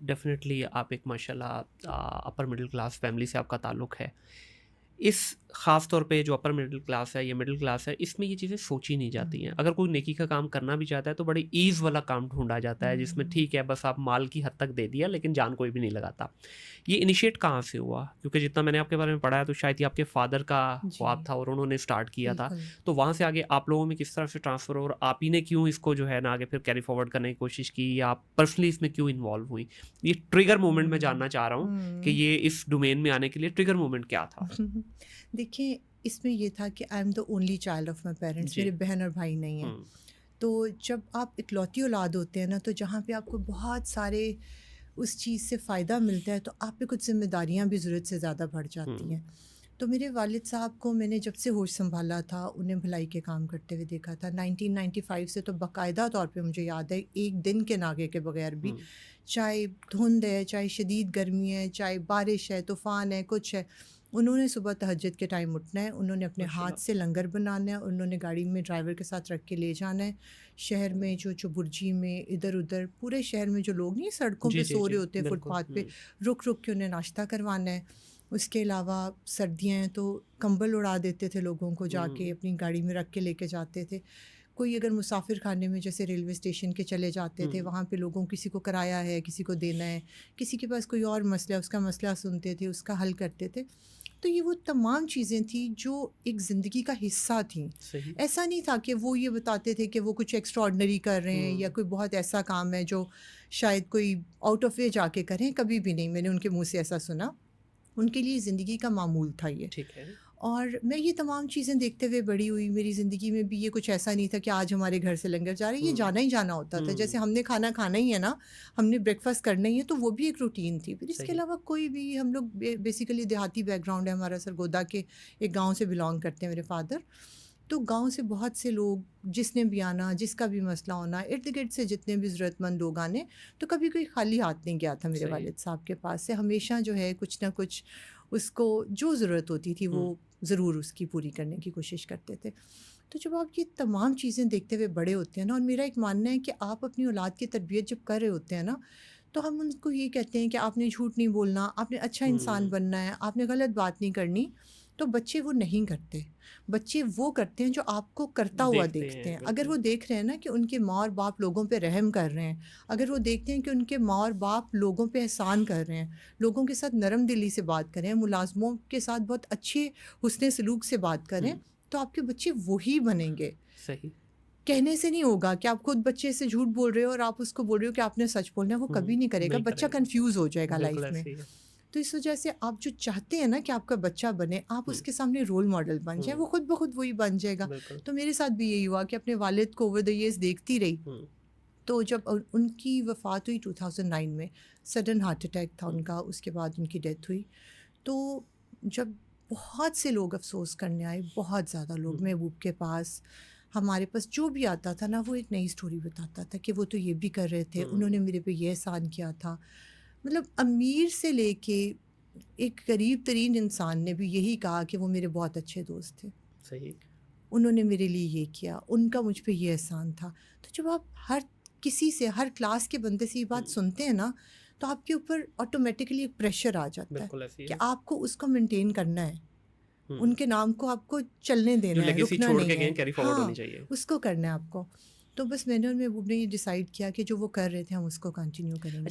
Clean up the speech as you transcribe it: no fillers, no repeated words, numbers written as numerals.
Definitely आप एक माशाल्लाह अपर मिडिल क्लास फ़ैमिली से आपका ताल्लुक़ है। इस ख़ास तौर पे जो अपर मिडिल क्लास है या मिडिल क्लास है, इसमें ये चीज़ें सोची नहीं जाती हैं। अगर कोई नेकी का काम करना भी चाहता है तो बड़ी ईज़ वाला काम ढूँढा जाता है, जिसमें ठीक है बस आप माल की हद तक दे दिया लेकिन जान कोई भी नहीं लगाता। ये इनिशिएट कहाँ से हुआ? क्योंकि जितना मैंने आपके बारे में पढ़ा है तो शायद ये आपके फ़ादर का ख्वाब जी, था और उन्होंने स्टार्ट किया था। बिल्कुल। तो वहाँ से आगे आप लोगों में किस तरह से ट्रांसफ़र हुआ और आप ही ने क्यों इसको जो है ना आगे फिर कैरी फ़ॉरवर्ड करने की कोशिश की या आप पर्सनली इसमें क्यों इन्वॉल्व हुई? ये ट्रिगर मोमेंट मैं जानना चाह रहा हूँ कि हुँ। ये इस डोमेन में आने के लिए ट्रिगर मोमेंट क्या था? देखिए, इसमें ये था कि I am the only child of my parents, जी। मेरे बहन और भाई नहीं हैं। हुँ, तो जब आप इकलौती औलाद होते हैं ना, तो जहाँ पे आपको बहुत सारे उस चीज़ से फ़ायदा मिलता है, तो आप पे कुछ ज़िम्मेदारियाँ भी ज़रूरत से ज़्यादा बढ़ जाती हुँ, हैं। तो मेरे वालिद साहब को मैंने जब से होश संभाला था, उन्हें भलाई के काम करते हुए देखा था। 1995 से तो बाकायदा तौर पे मुझे याद है, एक दिन के नागे के बगैर भी, हुँ, चाहे धुंध है, चाहे शदीद गर्मी है, चाहे बारिश है, तूफ़ान है, कुछ है, उन्होंने सुबह तहज्जुद के टाइम उठना है, उन्होंने अपने हाथ माशाल्लाह। से लंगर बनाना है, उन्होंने गाड़ी में ड्राइवर के साथ रख के ले जाना है। शहर में जो चुबुर्जी में इधर-उधर पूरे शहर में जो लोग नहीं सड़कों जी, पे जी, सो जी, रहे होते हैं बिल्कुल। फुटपाथ पे, हुँ, रुक-रुक के उन्हें नाश्ता करवाना है। उसके अलावा सर्दियाँ हैं तो कंबल उड़ा देते थे लोगों को, जाके हुँ, अपनी गाड़ी में रख के लेके जाते थे। कोई अगर मुसाफिर खाने में जैसे रेलवे स्टेशन के चले जाते थे, हुँ, वहाँ पे लोगों किसी को किराया है, किसी को देना है, किसी के पास कोई और मसला है, उसका मसला सुनते थे, उसका हल करते थे। तो ये वो तमाम चीज़ें थी जो एक ज़िंदगी का हिस्सा थीं। सही। ऐसा नहीं था कि वो ये बताते थे कि वो कुछ एक्स्ट्रा ऑर्डिनरी कर रहे हैं या हुँ, कोई बहुत ऐसा काम है जो शायद कोई आउट ऑफ वे जाके करें, कभी भी नहीं मैंने उनके मुँह से ऐसा सुना। उनके लिए ज़िंदगी का मामूल था ये। ठीक है। और मैं ये तमाम चीज़ें देखते हुए बड़ी हुई, मेरी ज़िंदगी में भी ये कुछ ऐसा नहीं था कि आज हमारे घर से लंगर जा रहा है, ये हुँ, जाना ही जाना होता था। हुँ, जैसे हमने खाना खाना ही है ना, हमने ब्रेकफ़ास्ट करना ही है, तो वो भी एक रूटीन थी। फिर इसके सही। अलावा कोई भी, हम लोग बेसिकली देहाती बैकग्राउंड है हमारा, सरगोदा के एक गाँव से बिलॉन्ग करते हैं मेरे फ़ादर। तो गाँव से बहुत से लोग जिसने भी आना, जिसका भी मसला होना, इर्द-गिर्द से जितने भी ज़रूरतमंद लोग आने, तो कभी कोई खाली हाथ नहीं गया था मेरे सही। वालिद साहब के पास से। हमेशा जो है कुछ ना कुछ उसको जो ज़रूरत होती थी वो हुँ, ज़रूर उसकी पूरी करने की कोशिश करते थे। तो जब आप ये तमाम चीज़ें देखते हुए बड़े होते हैं ना, और मेरा एक मानना है कि आप अपनी औलाद की तरबियत जब कर रहे होते हैं ना, तो हम उनको ये कहते हैं कि आपने झूठ नहीं बोलना, आपने अच्छा इंसान हुँ, बनना है, आपने गलत बात नहीं करनी। तो बच्चे वो नहीं करते। बच्चे वो करते हैं जो आपको करता हुआ देखते देखते हैं, हैं। अगर बिल्कुल। वो देख रहे हैं ना कि उनके माँ और बाप लोगों पे रहम कर रहे हैं, अगर वो देखते हैं कि उनके माँ और बाप लोगों पे एहसान कर रहे हैं, लोगों के साथ नरम दिली से बात कर रहे हैं, मुलाज़मों के साथ बहुत अच्छे हुस्न सलूक से बात करें, हुँ, तो आपके बच्चे वही बनेंगे। सही। कहने से नहीं होगा कि आप खुद बच्चे से झूठ बोल रहे हो और आप उसको बोल रहे हो कि आपने सच बोलना है, वो हुँ, कभी नहीं करेगा, नहीं बच्चा करेगा। कन्फ्यूज़ हो जाएगा बिल्कुल लाइफ़ में। ऐसे ही है। तो इस वजह से आप जो चाहते हैं ना कि आपका बच्चा बने, आप हुँ, उसके सामने रोल मॉडल बन जाएँ, हुँ, वो खुद ब खुद वही बन जाएगा। बिल्कुल। तो मेरे साथ भी यही हुआ कि अपने वालिद को ओवर द ईयर्स देखती रही। हुँ, तो जब उनकी वफ़ात हुई 2009 में, सडन हार्ट अटैक था हुँ, उनका, उसके बाद उनकी डेथ हुई। तो जब बहुत से लोग अफ़सोस करने आए, बहुत ज़्यादा लोग हुँ, महबूब के पास, हमारे पास जो भी आता था ना, वो एक नई स्टोरी बताता था कि वो तो ये भी कर रहे थे, हुँ, उन्होंने मेरे पे ये एहसान किया था। मतलब अमीर से लेके एक करीब तरीन इंसान ने भी यही कहा कि वो मेरे बहुत अच्छे दोस्त थे। सही। उन्होंने मेरे लिए ये किया, उनका मुझ पे ये एहसान था। तो जब आप हर किसी से, हर क्लास के बंदे से ये बात हुँ, सुनते हैं ना, तो आपके ऊपर ऑटोमेटिकली एक प्रेशर आ जाता है बिल्कुल ऐसे ही कि है। आपको उसको मेंटेन करना है। हुँ, उनके नाम को आपको चलने जो देना है, लेगेसी रुकना छोड़ नहीं के है। गए कैरी फॉरवर्ड होनी हाँ, चाहिए। उसको करना है आपको। तो बस मैंने और महबूब ने ये डिसाइड किया कि जो वो कर रहे थे हम उसको कंटिन्यू करेंगे।